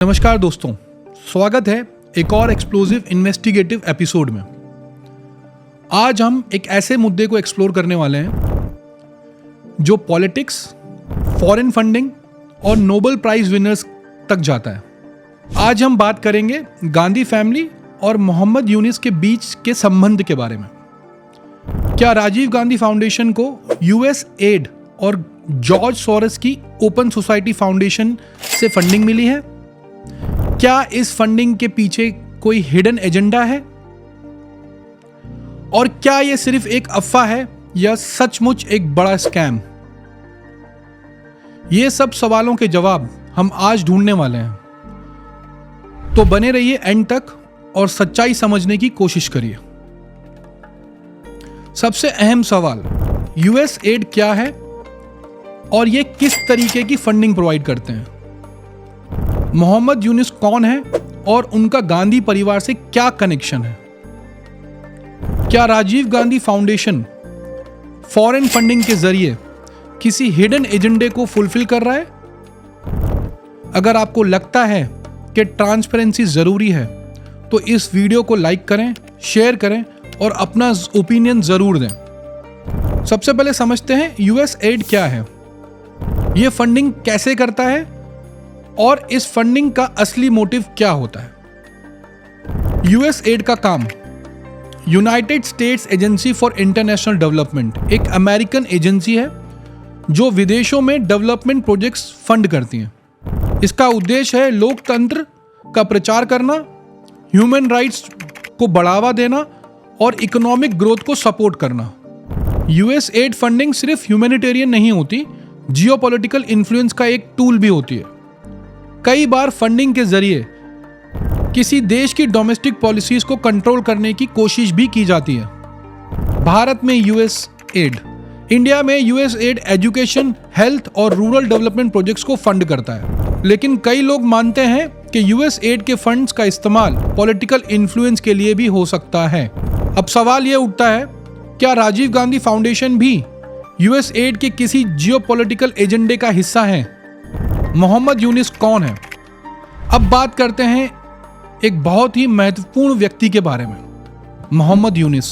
नमस्कार दोस्तों, स्वागत है एक और एक्सप्लोसिव इन्वेस्टिगेटिव एपिसोड में। आज हम एक ऐसे मुद्दे को एक्सप्लोर करने वाले हैं जो पॉलिटिक्स, फॉरेन फंडिंग और नोबेल प्राइज विनर्स तक जाता है। आज हम बात करेंगे गांधी फैमिली और मोहम्मद यूनिस के बीच के संबंध के बारे में। क्या राजीव गांधी फाउंडेशन को यूएस एड और जॉर्ज सोरोस की ओपन सोसाइटी फाउंडेशन से फंडिंग मिली है? क्या इस फंडिंग के पीछे कोई हिडन एजेंडा है? और क्या यह सिर्फ एक अफवाह है या सचमुच एक बड़ा स्कैम? ये सब सवालों के जवाब हम आज ढूंढने वाले हैं, तो बने रहिए एंड तक और सच्चाई समझने की कोशिश करिए। सबसे अहम सवाल, यूएस एड क्या है और ये किस तरीके की फंडिंग प्रोवाइड करते हैं? मोहम्मद यूनिस कौन है और उनका गांधी परिवार से क्या कनेक्शन है? क्या Rajiv Gandhi foundation foreign funding के जरिए किसी हिडन एजेंडे को फुलफिल कर रहा है? अगर आपको लगता है कि ट्रांसपेरेंसी जरूरी है तो इस वीडियो को लाइक करें, शेयर करें और अपना ओपिनियन जरूर दें। सबसे पहले समझते हैं यूएस एड क्या है, यह फंडिंग कैसे करता है और इस फंडिंग का असली मोटिव क्या होता है। यूएस एड का काम United states agency for international development एक अमेरिकन एजेंसी है जो विदेशों में डेवलपमेंट प्रोजेक्ट्स फंड करती हैं। इसका उद्देश्य है लोकतंत्र का प्रचार करना, ह्यूमन राइट्स को बढ़ावा देना और इकोनॉमिक ग्रोथ को सपोर्ट करना। यूएस एड फंडिंग सिर्फ ह्यूमैनिटेरियन नहीं होती, जियोपॉलिटिकल इन्फ्लुएंस का एक टूल भी होती है। कई बार फंडिंग के जरिए किसी देश की डोमेस्टिक पॉलिसीज को कंट्रोल करने की कोशिश भी की जाती है। भारत में यूएस एड, इंडिया में यूएस एड एजुकेशन, हेल्थ और रूरल डेवलपमेंट प्रोजेक्ट्स को फंड करता है। लेकिन कई लोग मानते हैं कि यूएस एड के फंड्स का इस्तेमाल पॉलिटिकल इन्फ्लुएंस के लिए भी हो सकता है। अब सवाल यह उठता है, क्या राजीव गांधी फाउंडेशन भी यूएस एड के किसी जियोपॉलिटिकल एजेंडे का हिस्सा है? मोहम्मद यूनिस कौन है? अब बात करते हैं एक बहुत ही महत्वपूर्ण व्यक्ति के बारे में, मोहम्मद यूनिस।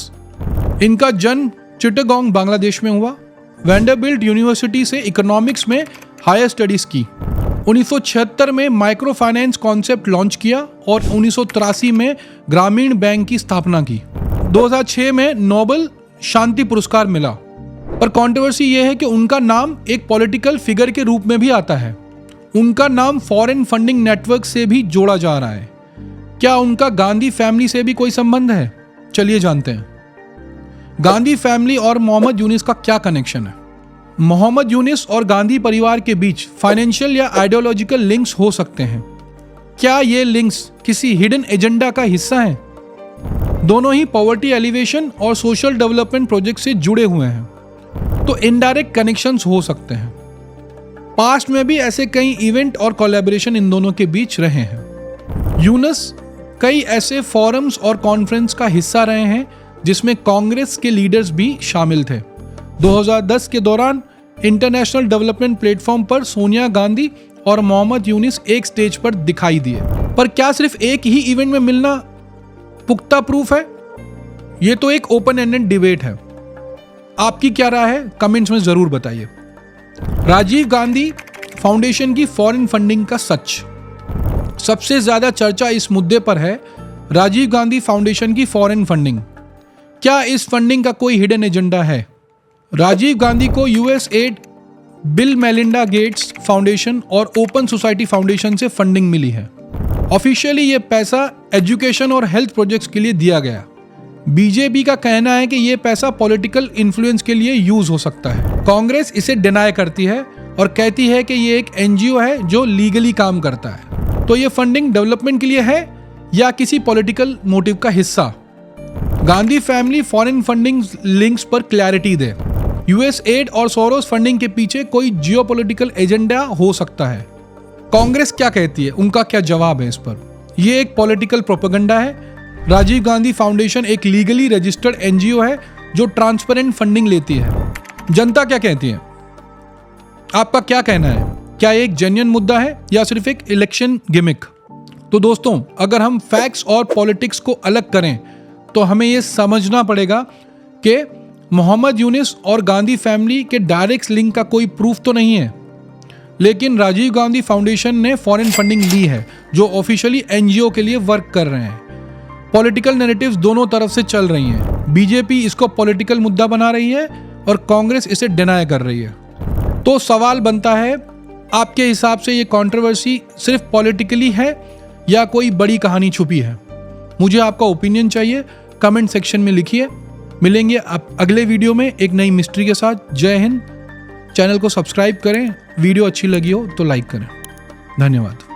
इनका जन्म चिटागोंग बांग्लादेश में हुआ। वैंडरबिल्ट यूनिवर्सिटी से इकोनॉमिक्स में हायर स्टडीज की। 1976 में माइक्रो फाइनेंस कॉन्सेप्ट लॉन्च किया और 1983 में ग्रामीण बैंक की स्थापना की। 2006 में नोबेल शांति पुरस्कार मिला। पर कंट्रोवर्सी यह है कि उनका नाम एक पॉलिटिकल फिगर के रूप में भी आता है। उनका नाम फॉरेन फंडिंग नेटवर्क से भी जोड़ा जा रहा है। क्या उनका गांधी फैमिली से भी कोई संबंध है? चलिए जानते हैं। गांधी फैमिली और मोहम्मद यूनिस का क्या कनेक्शन है? मोहम्मद यूनिस और गांधी परिवार के बीच फाइनेंशियल या आइडियोलॉजिकल लिंक्स हो सकते हैं। क्या ये लिंक्स किसी हिडन एजेंडा का हिस्सा हैं? दोनों ही पॉवर्टी एलिवेशन और सोशल डेवलपमेंट प्रोजेक्ट से जुड़े हुए हैं, तो इनडायरेक्ट कनेक्शंस हो सकते हैं। पास्ट में भी ऐसे कई इवेंट और कोलैबोरेशन इन दोनों के बीच रहे हैं। यूनिस कई ऐसे फोरम्स और कॉन्फ्रेंस का हिस्सा रहे हैं जिसमें कांग्रेस के लीडर्स भी शामिल थे। 2010 के दौरान इंटरनेशनल डेवलपमेंट प्लेटफॉर्म पर सोनिया गांधी और मोहम्मद यूनिस एक स्टेज पर दिखाई दिए। पर क्या सिर्फ एक ही इवेंट में मिलना पुख्ता प्रूफ है? यह तो एक ओपन एंडेड डिबेट है। आपकी क्या राय है? कमेंट्स में जरूर बताइए। राजीव गांधी फाउंडेशन की फॉरेन फंडिंग का सच। सबसे ज्यादा चर्चा इस मुद्दे पर है, राजीव गांधी फाउंडेशन की फॉरेन फंडिंग। क्या इस फंडिंग का कोई हिडन एजेंडा है? राजीव गांधी को US add, bill Melinda Gates foundation और ओपन सोसाइटी फाउंडेशन से फंडिंग मिली है। ऑफिशियली यह पैसा एजुकेशन और हेल्थ प्रोजेक्ट्स के लिए दिया गया। बीजेपी का कहना है कि यह पैसा पॉलिटिकल इन्फ्लुएंस के लिए यूज हो सकता है। कांग्रेस इसे डिनाई करती है और कहती है कि यह एक एनजीओ है जो लीगली काम करता है। तो यह फंडिंग डेवलपमेंट के लिए है या किसी पॉलिटिकल मोटिव का हिस्सा? Gandhi family foreign funding links पर क्लैरिटी दे। यूएस एड और सोरोस फंडिंग के पीछे कोई जियोपॉलिटिकल एजेंडा हो सकता है। कांग्रेस क्या कहती है, उनका क्या जवाब है इस पर? यह एक पॉलिटिकल प्रोपेगेंडा है। राजीव गांधी फाउंडेशन एक लीगली रजिस्टर्ड एनजीओ है जो ट्रांसपेरेंट फंडिंग लेती है। जनता क्या कहती है? आपका क्या कहना है? क्या एक जेन्युइन मुद्दा है या सिर्फ एक इलेक्शन गिमिक? तो दोस्तों, अगर हम फैक्ट्स और पॉलिटिक्स को अलग करें तो हमें यह समझना पड़ेगा कि मोहम्मद यूनिस और गांधी फैमिली के डायरेक्ट लिंक का कोई प्रूफ तो नहीं है, लेकिन राजीव गांधी फाउंडेशन ने फॉरेन फंडिंग ली है जो ऑफिशियली एनजीओ के लिए वर्क कर रहे हैं। पॉलिटिकल नैरेटिव्स दोनों तरफ से चल रही हैं। बीजेपी इसको पॉलिटिकल मुद्दा बना रही है और कांग्रेस इसे डिनाई कर रही है। तो सवाल बनता है, आपके हिसाब से ये कंट्रोवर्सी सिर्फ पॉलिटिकली है या कोई बड़ी कहानी छुपी है? मुझे आपका ओपिनियन चाहिए, कमेंट सेक्शन में लिखिए। मिलेंगे आप अगले वीडियो में एक नई मिस्ट्री के साथ। जय हिंद। चैनल को सब्सक्राइब करें, वीडियो अच्छी लगी हो तो लाइक करें। धन्यवाद।